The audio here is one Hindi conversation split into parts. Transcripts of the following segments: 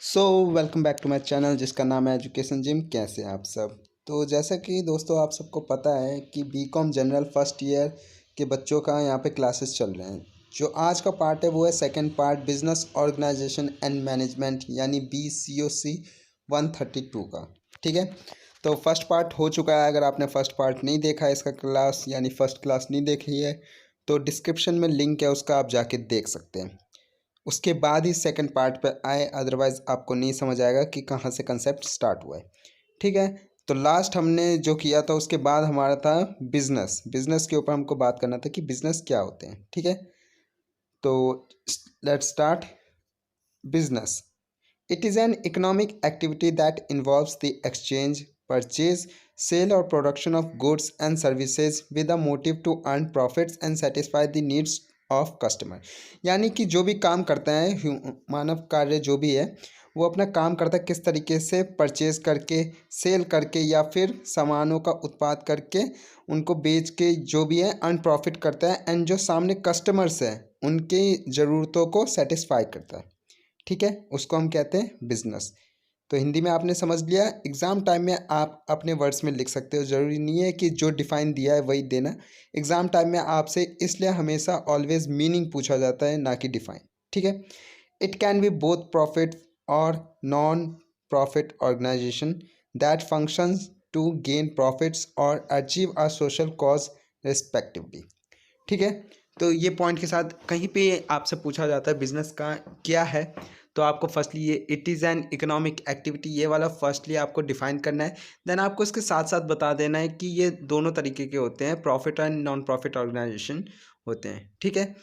So welcome back to my channel जिसका नाम है एजुकेशन जिम। कैसे हैं आप सब। तो जैसा कि दोस्तों आप सबको पता है कि बीकॉम जनरल फर्स्ट ईयर के बच्चों का यहाँ पे क्लासेस चल रहे हैं। जो आज का पार्ट है वो है second part business organisation and management यानी BCOC 132 का। ठीक है, तो फर्स्ट पार्ट हो चुका है। अगर आपने फर्स्ट पार्ट नहीं देखा है इसका क्लास यानी फर्स्ट क्लास नहीं देखी है तो डिस्क्रिप्शन में लिंक है, उसका आप जाके देख सकते हैं। उसके बाद ही सेकंड पार्ट पे आए, अदरवाइज आपको नहीं समझ आएगा कि कहाँ से कंसेप्ट स्टार्ट हुआ है। ठीक है, तो लास्ट हमने जो किया था उसके बाद हमारा था बिजनेस। बिजनेस के ऊपर हमको बात करना था कि बिजनेस क्या होते हैं। ठीक है, तो let's start. Business, it is an economic activity that involves the exchange, purchase, sale or production of goods and services with a motive to earn profits and satisfy the needs of customer। यानी कि जो भी काम करता है मानव कार्य जो भी है वो अपना काम करता है किस तरीके से परचेज करके, सेल करके या फिर सामानों का उत्पाद करके उनको बेच के जो भी है अर्न प्रॉफिट करता है एंड जो सामने कस्टमर्स है उनकी ज़रूरतों को सेटिस्फाई करता है। ठीक है, उसको हम कहते हैं बिजनेस। तो हिंदी में आपने समझ लिया। एग्ज़ाम टाइम में आप अपने वर्ड्स में लिख सकते हो, ज़रूरी नहीं है कि जो डिफ़ाइन दिया है वही देना। एग्ज़ाम टाइम में आपसे इसलिए हमेशा ऑलवेज मीनिंग पूछा जाता है, ना कि डिफ़ाइन। ठीक है, it can be both profit और non profit organisation that functions to gain profits और achieve a social cause respectively. ठीक है, तो ये पॉइंट के साथ कहीं पे आपसे पूछा जाता है बिजनेस का क्या है, तो आपको फर्स्टली ये it is an economic activity ये वाला फर्स्टली आपको डिफाइन करना है। देन आपको इसके साथ साथ बता देना है कि ये दोनों तरीके के होते हैं, profit and non profit organisation होते हैं। ठीक है,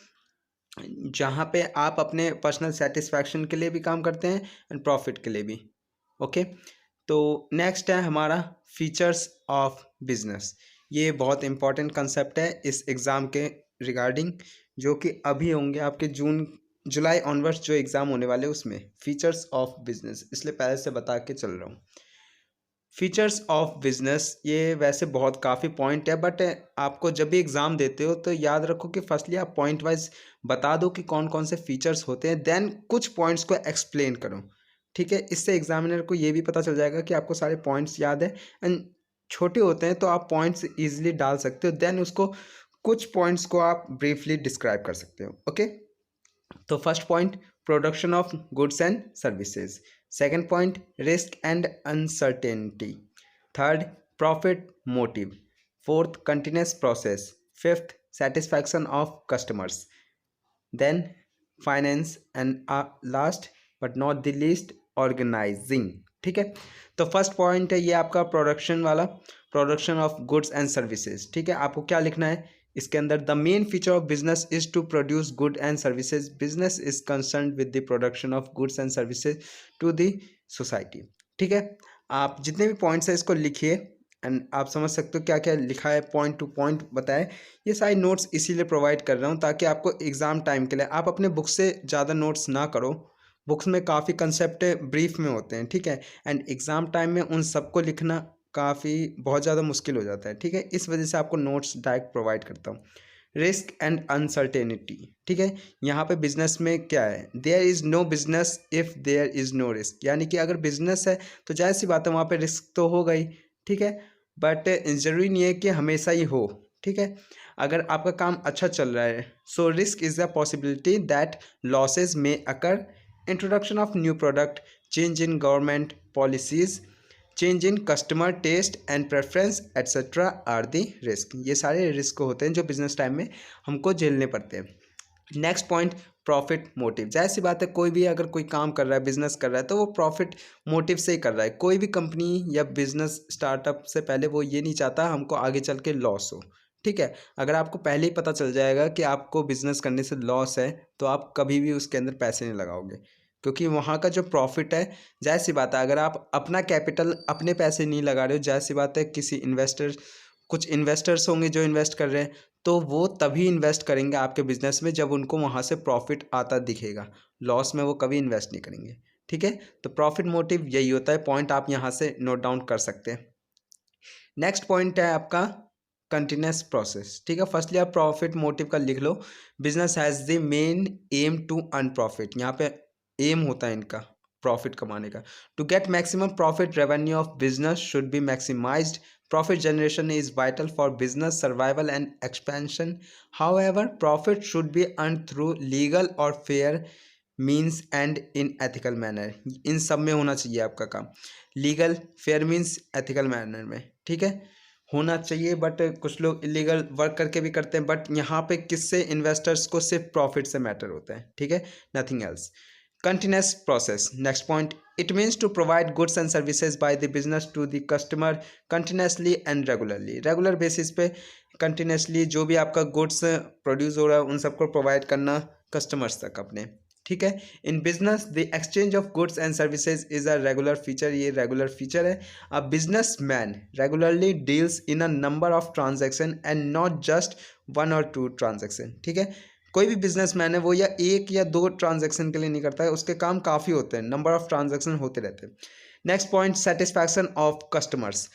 जहाँ पे आप अपने पर्सनल सेटिस्फैक्शन के लिए भी काम करते हैं एंड प्रॉफिट के लिए भी। ओके, तो नेक्स्ट है हमारा फीचर्स ऑफ बिजनेस। ये बहुत इंपॉर्टेंट कंसेप्ट है इस एग्ज़ाम के रिगार्डिंग, जो कि अभी होंगे आपके जुलाई ऑनवर्ड्स जो एग्ज़ाम होने वाले उसमें फीचर्स ऑफ बिजनेस, इसलिए पहले से बता के चल रहा हूँ। फीचर्स ऑफ बिजनेस ये वैसे बहुत काफ़ी पॉइंट है, बट आपको जब भी एग्ज़ाम देते हो तो याद रखो कि फर्स्टली आप पॉइंट वाइज बता दो कि कौन कौन से फीचर्स होते हैं, देन कुछ पॉइंट्स को एक्सप्लेन करो। ठीक है, इससे एग्जामिनर को ये भी पता चल जाएगा कि आपको सारे पॉइंट्स याद है एंड छोटे होते हैं तो आप पॉइंट्स ईजिली डाल सकते हो, देन उसको कुछ पॉइंट्स को आप ब्रीफली डिस्क्राइब कर सकते हो। ओके, तो first point production of goods and services, second point risk and uncertainty, third profit motive, fourth continuous process, fifth satisfaction of customers, then finance and last but not the least organising. ठीक है, तो फर्स्ट पॉइंट है ये आपका प्रोडक्शन वाला, production of goods and services. ठीक है, आपको क्या लिखना है इसके अंदर, the main feature of business is to produce good and services, business is concern with the production of goods and services to the society. ठीक है, आप जितने भी पॉइंट्स हैं इसको लिखिए एंड आप समझ सकते हो क्या क्या लिखा है, पॉइंट टू पॉइंट बताए। ये सारे नोट्स इसीलिए प्रोवाइड कर रहा हूँ ताकि आपको एग्ज़ाम टाइम के लिए आप अपने बुक से ज़्यादा नोट्स ना करो। बुक्स में काफ़ी कंसेप्ट ब्रीफ में होते हैं। ठीक है, एंड एग्ज़ाम टाइम में उन सबको लिखना काफ़ी बहुत ज़्यादा मुश्किल हो जाता है। ठीक है, इस वजह से आपको नोट्स डायरेक्ट प्रोवाइड करता हूँ। रिस्क एंड अनसर्टेनिटी, ठीक है, यहाँ पे बिजनेस में क्या है, there is no business if there is no risk, यानी कि अगर बिजनेस है तो जाहिर सी बात है वहाँ पे रिस्क तो होगा ही। ठीक है, बट ज़रूरी नहीं है कि हमेशा ही हो। ठीक है, अगर आपका काम अच्छा चल रहा है so risk is the possibility that losses may occur, introduction of new product, change in government policies, change in customer taste and preference etcetera are the risk. ये सारे रिस्क होते हैं जो बिजनेस टाइम में हमको झेलने पड़ते हैं। नेक्स्ट पॉइंट प्रॉफिट मोटिव, जाहिर सी बात है कोई भी अगर कोई काम कर रहा है, बिजनेस कर रहा है, तो वो प्रॉफिट मोटिव से ही कर रहा है। कोई भी कंपनी या बिजनेस स्टार्टअप से पहले वो ये नहीं चाहता हमको आगे चल के लॉस हो। ठीक है, अगर आपको पहले ही पता चल जाएगा कि आपको बिजनेस करने से लॉस है तो आप कभी भी उसके अंदर पैसे नहीं लगाओगे, क्योंकि वहाँ का जो प्रॉफिट है, जाहिर सी बात है अगर आप अपना कैपिटल अपने पैसे नहीं लगा रहे हो, जाहिर सी बात है किसी इन्वेस्टर, कुछ इन्वेस्टर्स होंगे जो इन्वेस्ट कर रहे हैं, तो वो तभी इन्वेस्ट करेंगे आपके बिजनेस में जब उनको वहाँ से प्रॉफिट आता दिखेगा। लॉस में वो कभी इन्वेस्ट नहीं करेंगे। ठीक है, तो प्रॉफिट मोटिव यही होता है, पॉइंट आप यहाँ से नोट डाउन कर सकते हैं। नेक्स्ट पॉइंट है आपका कंटिन्यूस प्रोसेस। ठीक है, फर्स्टली आप प्रॉफिट मोटिव का लिख लो, business has the main aim to earn profit, यहाँ पे एम होता है इनका। प्रॉफिट कमाने का। To get maximum profit revenue of business should be maximised. Profit generation is vital for business survival and expansion. However profit should be earn through legal और fair means and in ethical manner. इन सब में होना चाहिए आपका काम, legal, fair means, ethical manner में, ठीक है, होना चाहिए। बट कुछ लोग इलीगल वर्क करके भी करते हैं, बट यहाँ पे किससे, इन्वेस्टर्स को सिर्फ प्रॉफिट से मैटर होता है, ठीक है, nothing else. Continuous process, next point, it means to provide goods and services by the business to the customer continuously and regularly. Regular basis पे कंटिन्यूसली जो भी आपका गुड्स प्रोड्यूस हो रहा है उन सबको प्रोवाइड करना कस्टमर्स तक अपने, ठीक है। In business the exchange of goods and services is a regular feature, ये रेगुलर फीचर है। A business man regularly deals in a number of transaction and not just 1 or 2 transaction, ठीक है। कोई भी बिजनेसमैन है वो या 1 या 2 ट्रांजेक्शन के लिए नहीं करता है, उसके काम काफ़ी होते हैं, नंबर ऑफ ट्रांजेक्शन होते रहते हैं। Next point, satisfaction of customers.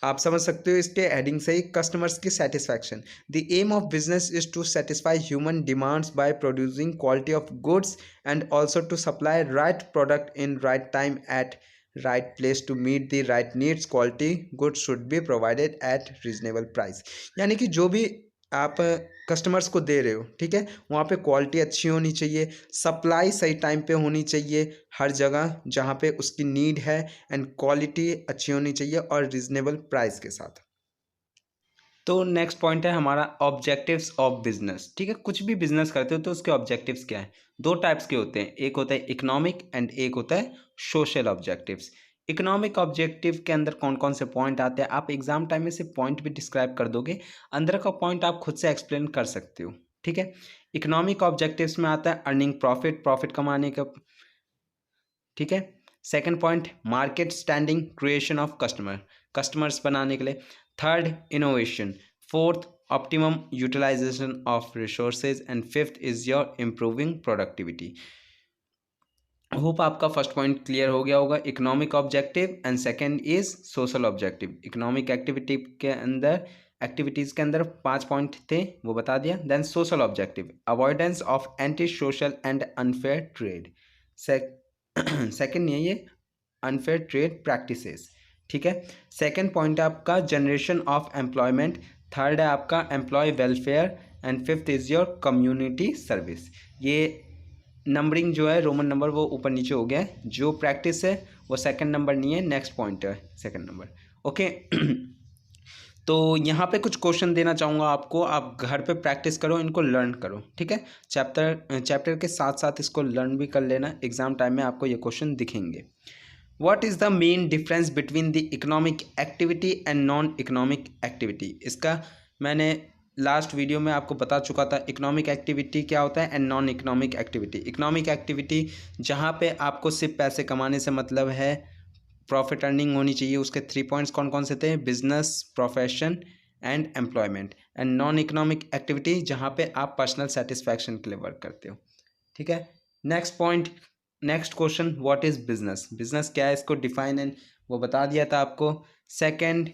आप समझ सकते हो इसके हेडिंग से ही, कस्टमर्स की satisfaction. The aim of business is to satisfy human demands by producing quality of goods and also to supply right product in right time at right place to meet the right needs. Quality goods should be provided at reasonable price. यानी कि जो भी आप कस्टमर्स को दे रहे हो, ठीक है, वहाँ पे क्वालिटी अच्छी होनी चाहिए, सप्लाई सही टाइम पे होनी चाहिए हर जगह जहाँ पे उसकी नीड है, एंड क्वालिटी अच्छी होनी चाहिए और रिजनेबल प्राइस के साथ। तो नेक्स्ट पॉइंट है हमारा ऑब्जेक्टिव्स ऑफ बिजनेस, ठीक है। कुछ भी बिजनेस करते हो तो उसके ऑब्जेक्टिव्स क्या है, 2 टाइप्स के होते हैं, एक होता है इकोनॉमिक एंड एक होता है सोशल ऑब्जेक्टिव्स। इकोनॉमिक ऑब्जेक्टिव के अंदर कौन कौन से पॉइंट आते हैं, आप एग्जाम टाइम में से पॉइंट भी डिस्क्राइब कर दोगे, अंदर का पॉइंट आप खुद से एक्सप्लेन कर सकते हो, ठीक है। इकोनॉमिक ऑब्जेक्टिव्स में आता है अर्निंग प्रॉफिट, प्रॉफिट कमाने का, ठीक है। Second point, market standing, creation of customers बनाने के लिए। Third, innovation. Fourth, optimum utilisation of resources and fifth is your improving productivity. Hope आपका फर्स्ट पॉइंट क्लियर हो गया होगा, economic objective, and second is social objective. Economic activities के अंदर 5 पॉइंट थे, वो बता दिया। Then social objective, avoidance of anti social and unfair trade. Second नहीं है ये, अनफेयर ट्रेड प्रैक्टिसेस, ठीक है। सेकंड पॉइंट है आपका जनरेशन ऑफ एम्प्लॉयमेंट। थर्ड है आपका employ welfare and fifth is your community service. ये नंबरिंग जो है रोमन नंबर वो ऊपर नीचे हो गया है, जो प्रैक्टिस है वो सेकंड नंबर नहीं है, नेक्स्ट पॉइंट है सेकंड नंबर, ओके। तो यहाँ पे कुछ क्वेश्चन देना चाहूँगा आपको, आप घर पे प्रैक्टिस करो, इनको लर्न करो, ठीक है। चैप्टर के साथ साथ इसको लर्न भी कर लेना, एग्जाम टाइम में आपको ये क्वेश्चन दिखेंगे। What is the main difference between the economic activity and non economic activity. इसका मैंने लास्ट वीडियो में आपको बता चुका था, इकोनॉमिक एक्टिविटी क्या होता है and non economic activity. Economic activity जहाँ पे आपको सिर्फ पैसे कमाने से मतलब है, प्रॉफिट अर्निंग होनी चाहिए, उसके 3 पॉइंट्स कौन कौन से थे, business, profession and employment. And non economic activity जहाँ पे आप पर्सनल सेटिस्फैक्शन के लिए वर्क करते हो, ठीक है। Next point, next question, what is business, business क्या है, इसको डिफाइन एंड वो बता दिया था आपको। Second,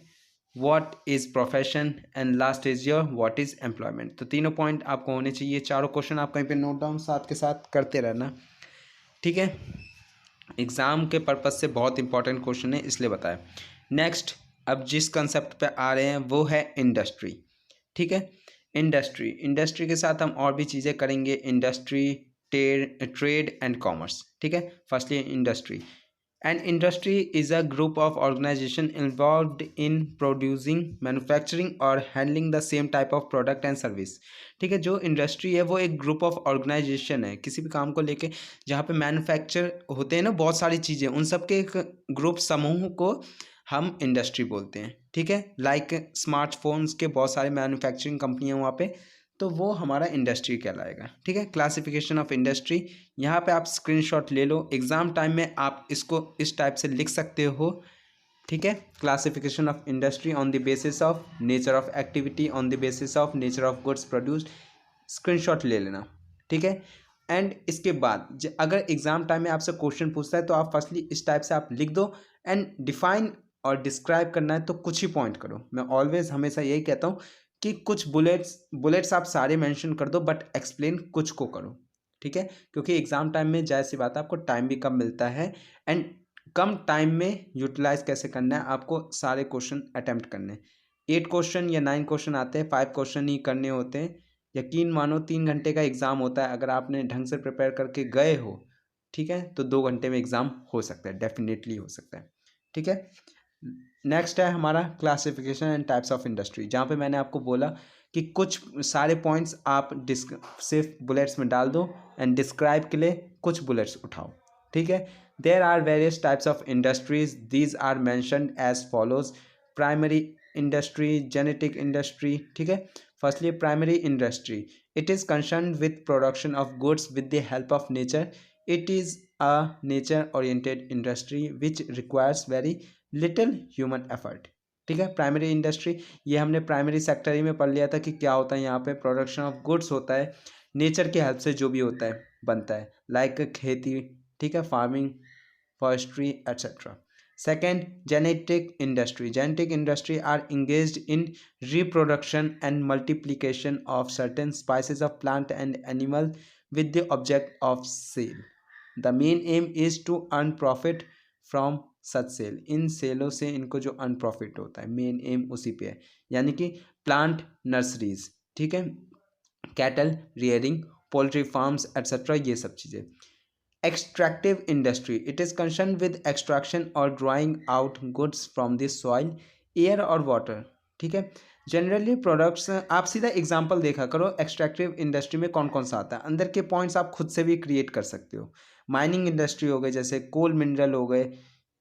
what is profession, and last is your what is employment. तो तीनों पॉइंट आपको होने चाहिए, चारों क्वेश्चन आप कहीं पे नोट डाउन साथ के साथ करते रहना, ठीक है। एग्ज़ाम के पर्पज़ से बहुत इंपॉर्टेंट क्वेश्चन है इसलिए बताया। नेक्स्ट, अब जिस कंसेप्ट पे आ रहे हैं वो है इंडस्ट्री, ठीक है। इंडस्ट्री के साथ हम और भी चीज़ें करेंगे, इंडस्ट्री, ट्रेड एंड कॉमर्स, ठीक है। Firstly industry, and industry is a group of organisation involved in producing, manufacturing और handling the same type of product and service, ठीक है। जो इंडस्ट्री है वो एक ग्रुप ऑफ ऑर्गेनाइजेशन है किसी भी काम को लेके, जहाँ पे मैन्युफैक्चर होते हैं ना बहुत सारी चीज़ें, उन सब के एक ग्रुप समूह को हम इंडस्ट्री बोलते हैं, ठीक है। लाइक स्मार्टफोन्स के बहुत सारे मैन्युफैक्चरिंग कंपनियाँ वहाँ पे, तो वो हमारा इंडस्ट्री कहलाएगा, ठीक है। क्लासिफिकेशन ऑफ इंडस्ट्री, यहाँ पे आप स्क्रीनशॉट ले लो, एग्जाम टाइम में आप इसको इस टाइप से लिख सकते हो, ठीक है। Classification of industry on the basis of nature of activity, on the basis of nature of goods produced, screenshot ले लेना, ठीक है। एंड इसके बाद अगर एग्जाम टाइम में आपसे क्वेश्चन पूछता है तो आप फर्स्टली इस टाइप से आप लिख दो, एंड डिफाइन और डिस्क्राइब करना है तो कुछ ही पॉइंट करो। मैं ऑलवेज हमेशा यही कहता हूँ कि कुछ बुलेट्स आप सारे मेंशन कर दो, बट एक्सप्लेन कुछ को करो, ठीक है, क्योंकि एग्ज़ाम टाइम में जाहिर सी बात है आपको टाइम भी कम मिलता है, एंड कम टाइम में यूटिलाइज कैसे करना है, आपको सारे क्वेश्चन अटेम्प्ट करने हैं। 8 क्वेश्चन या 9 क्वेश्चन आते हैं, 5 क्वेश्चन ही करने होते हैं। यकीन मानो 3 घंटे का एग्ज़ाम होता है, अगर आपने ढंग से प्रिपेयर करके गए हो, ठीक है, तो 2 घंटे में एग्ज़ाम हो सकता है, डेफिनेटली हो सकता है। ठीक है, नेक्स्ट है हमारा classification and types of industry, जहाँ पे मैंने आपको बोला कि कुछ सारे पॉइंट्स आप सिर्फ बुलेट्स में डाल दो एंड डिस्क्राइब के लिए कुछ बुलेट्स उठाओ। ठीक है, there are various types of industries, these are mentioned as follows. Primary industry, genetic industry. ठीक है, firstly primary industry, it is concern with production of goods with the help of nature. It is a nature oriented industry which requires very little human effort. ठीक है, प्राइमरी इंडस्ट्री, ये हमने प्राइमरी सेक्टर ही में पढ़ लिया था कि क्या होता है, यहाँ पे प्रोडक्शन ऑफ गुड्स होता है, नेचर की हेल्प से जो भी होता है बनता है, लाइक खेती, ठीक है, farming, forestry etcetera. Second, genetic industry, genetic industry are engaged in reproduction and multiplication of certain species of plant and animal with the object of sale. The main aim is to earn profit from such sale. इन सेलों से इनको जो अर्न प्रॉफिट होता है, मेन एम उसी पे है, यानी कि प्लांट नर्सरीज, ठीक है, cattle rearing, poultry farms etcetera, ये सब चीज़ें। Extractive industry, it is concern with extraction और drawing out goods from the soil, air और वाटर। ठीक है, जनरली प्रोडक्ट्स, आप सीधा एग्जांपल देखा करो एक्सट्रैक्टिव इंडस्ट्री में कौन कौन सा आता है, अंदर के पॉइंट्स आप खुद से भी क्रिएट कर सकते हो। माइनिंग इंडस्ट्री हो गई, जैसे कोल मिनरल हो गए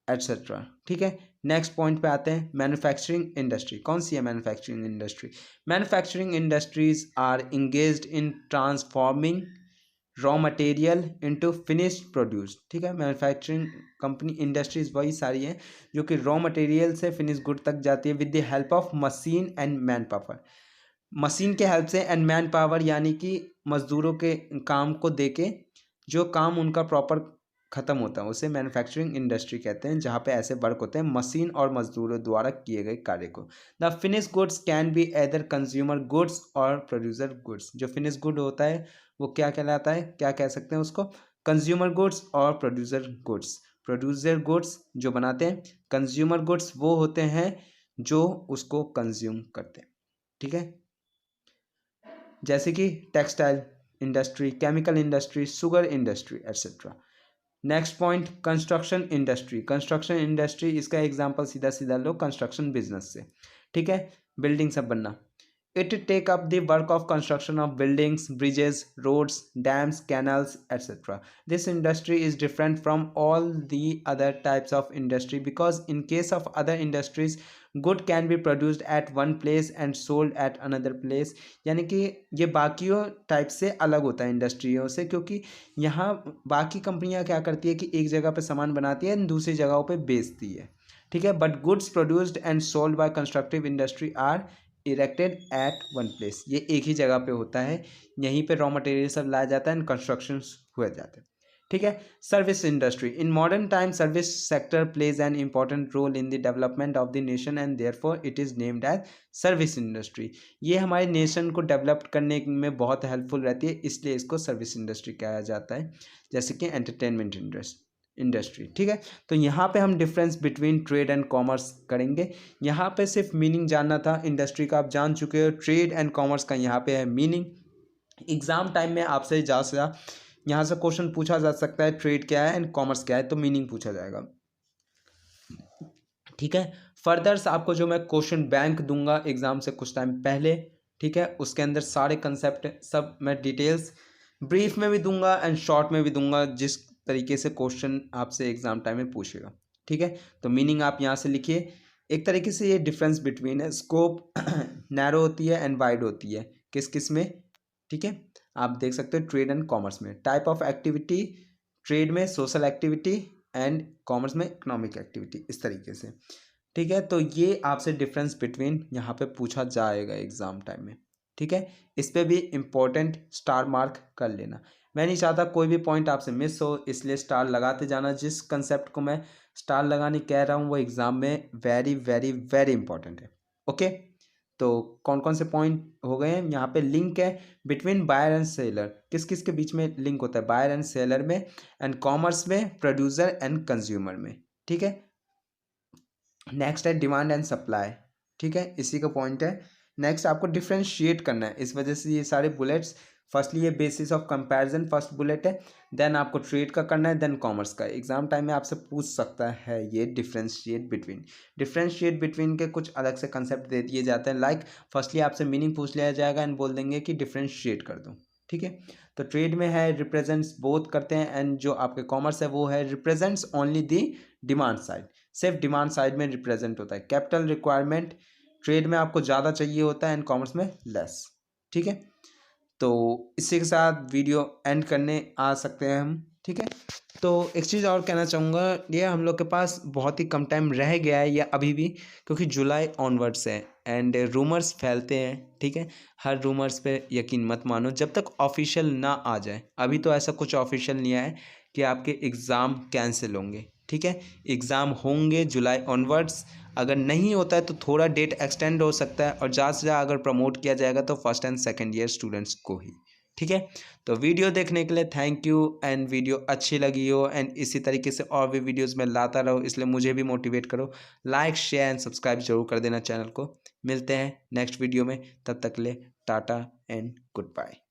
एट्सेट्रा। ठीक है, नेक्स्ट पॉइंट पे आते हैं, मैन्युफैक्चरिंग इंडस्ट्री। कौन सी है manufacturing industry? Manufacturing industries are engaged in transforming raw material into finished produce. ठीक है, मैन्युफैक्चरिंग कंपनी इंडस्ट्रीज वही सारी हैं जो कि रॉ मटेरियल से फिनिश गुड तक जाती है with the help of machine and man power. Machine के हेल्प से एंड मैन पावर, यानी कि मजदूरों के काम को देके जो काम उनका प्रॉपर ख़त्म होता है उसे मैन्युफैक्चरिंग इंडस्ट्री कहते हैं, जहाँ पे ऐसे वर्क होते हैं मशीन और मजदूरों द्वारा किए गए कार्य को। The finish goods can be either consumer goods और प्रोड्यूसर गुड्स। जो फिनिश गुड होता है वो क्या कहलाता है, क्या कह सकते हैं उसको, कंज्यूमर गुड्स और प्रोड्यूसर गुड्स। प्रोड्यूसर गुड्स जो बनाते हैं, कंज्यूमर गुड्स वो होते हैं जो उसको कंज्यूम करते हैं। ठीक है, जैसे कि textile industry, chemical industry, sugar industry etcetera. Next point, construction industry. Construction industry, इसका एग्जांपल सीधा सीधा लो कंस्ट्रक्शन बिजनेस से। ठीक है, बिल्डिंग सब बनना। It take up the work of construction of buildings, bridges, roads, dams, canals etcetera. This industry is different from all the other types of industry because in case of other industries good can be produced at one place and sold at another place. यानी कि ये बाकियों टाइप से अलग होता है इंडस्ट्रियों से, क्योंकि यहाँ बाकी कंपनियाँ क्या करती है कि एक जगह पे सामान बनाती है दूसरी जगहों पे बेचती है। ठीक है, but goods produced and sold by constructive industry are erected at one place. ये एक ही जगह पे होता है, यहीं पे रॉ मटेरियल सब लाया जाता है एंड कंस्ट्रक्शन हुए जाते हैं। ठीक है, service industry. In modern time service sector plays an important role in the development of the nation and therefore it is named as service industry. ये हमारे नेशन को डेवलप करने में बहुत हेल्पफुल रहती है, इसलिए इसको सर्विस इंडस्ट्री कहा जाता है, जैसे कि एंटरटेनमेंट इंडस्ट्री। ठीक है, तो यहाँ पे हम difference between trade and commerce करेंगे। यहाँ पे सिर्फ मीनिंग जानना था, इंडस्ट्री का आप जान चुके हो, ट्रेड एंड कॉमर्स का यहाँ पे है मीनिंग। एग्ज़ाम टाइम में आपसे ज़्यादा यहाँ से क्वेश्चन पूछा जा सकता है, ट्रेड क्या है एंड कॉमर्स क्या है, तो मीनिंग पूछा जाएगा। ठीक है, फर्दर्स आपको जो मैं क्वेश्चन बैंक दूंगा एग्ज़ाम से कुछ टाइम पहले, ठीक है, उसके अंदर सारे कंसेप्ट सब मैं डिटेल्स ब्रीफ में भी दूंगा एंड शॉर्ट में भी दूंगा, जिस तरीके से क्वेश्चन आपसे एग्ज़ाम टाइम में पूछेगा। ठीक है, तो मीनिंग आप यहाँ से लिखिए। एक तरीके से ये डिफरेंस बिटवीन है, स्कोप नैरो होती है एंड वाइड होती है, किस किस में। ठीक है, आप देख सकते हो ट्रेड एंड कॉमर्स में। टाइप ऑफ एक्टिविटी, ट्रेड में सोशल एक्टिविटी एंड कॉमर्स में इकोनॉमिक एक्टिविटी, इस तरीके से। ठीक है, तो ये आपसे डिफरेंस बिटवीन यहाँ पे पूछा जाएगा एग्ज़ाम टाइम में। ठीक है, इस पर भी इम्पोर्टेंट स्टार मार्क कर लेना। मैं नहीं चाहता कोई भी पॉइंट आपसे मिस हो, इसलिए स्टार लगाते जाना। जिस कंसेप्ट को मैं स्टार लगाने कह रहा हूँ वो एग्ज़ाम में वेरी वेरी वेरी इंपॉर्टेंट है। ओके, तो कौन कौन से पॉइंट हो गए हैं यहाँ पे? लिंक है बिटवीन बायर एंड सेलर, किस किस के बीच में लिंक होता है? बायर एंड सेलर में, एंड कॉमर्स में, प्रोड्यूसर एंड कंज्यूमर में, ठीक है। नेक्स्ट है डिमांड एंड सप्लाई, ठीक है, इसी का पॉइंट है। नेक्स्ट आपको डिफ्रेंशिएट करना है, इस वजह से ये सारे बुलेट्स, फर्स्टली ये basis of comparison first bullet है, देन आपको ट्रेड का करना है, देन कॉमर्स का। एग्जाम टाइम में आपसे पूछ सकता है ये डिफ्रेंशिएट बिटवीन के कुछ अलग से कंसेप्ट दे दिए जाते हैं, लाइक फर्स्टली आपसे मीनिंग पूछ लिया जाएगा एंड बोल देंगे कि डिफ्रेंशिएट कर दो, ठीक है। तो ट्रेड में है रिप्रेजेंट्स बोथ करते हैं, एंड जो आपके कॉमर्स है वो है represents only the demand side, सिर्फ डिमांड साइड में रिप्रेजेंट होता है। कैपिटल रिक्वायरमेंट ट्रेड में आपको ज़्यादा चाहिए होता है एंड कॉमर्स में लेस, ठीक है। तो इसी के साथ वीडियो एंड करने आ सकते हैं हम, ठीक है। तो एक चीज़ और कहना चाहूँगा, ये हम लोग के पास बहुत ही कम टाइम रह गया है या अभी भी, क्योंकि जुलाई ऑनवर्ड्स है एंड रूमर्स फैलते हैं, ठीक है। हर रूमर्स पे यकीन मत मानो जब तक ऑफिशियल ना आ जाए। अभी तो ऐसा कुछ ऑफिशियल नहीं आया है कि आपके एग्ज़ाम कैंसिल होंगे, ठीक है। एग्ज़ाम होंगे जुलाई ऑनवर्ड्स, अगर नहीं होता है तो थोड़ा डेट एक्सटेंड हो सकता है, और ज़्यादा से ज़्यादा अगर प्रमोट किया जाएगा तो first and second year students को ही, ठीक है। तो वीडियो देखने के लिए थैंक यू, एंड वीडियो अच्छी लगी हो एंड इसी तरीके से और भी वीडियोस में लाता रहो, इसलिए मुझे भी मोटिवेट करो। लाइक शेयर एंड सब्सक्राइब जरूर कर देना चैनल को। मिलते हैं नेक्स्ट वीडियो में, तब तक के लिए टाटा एंड गुड बाय।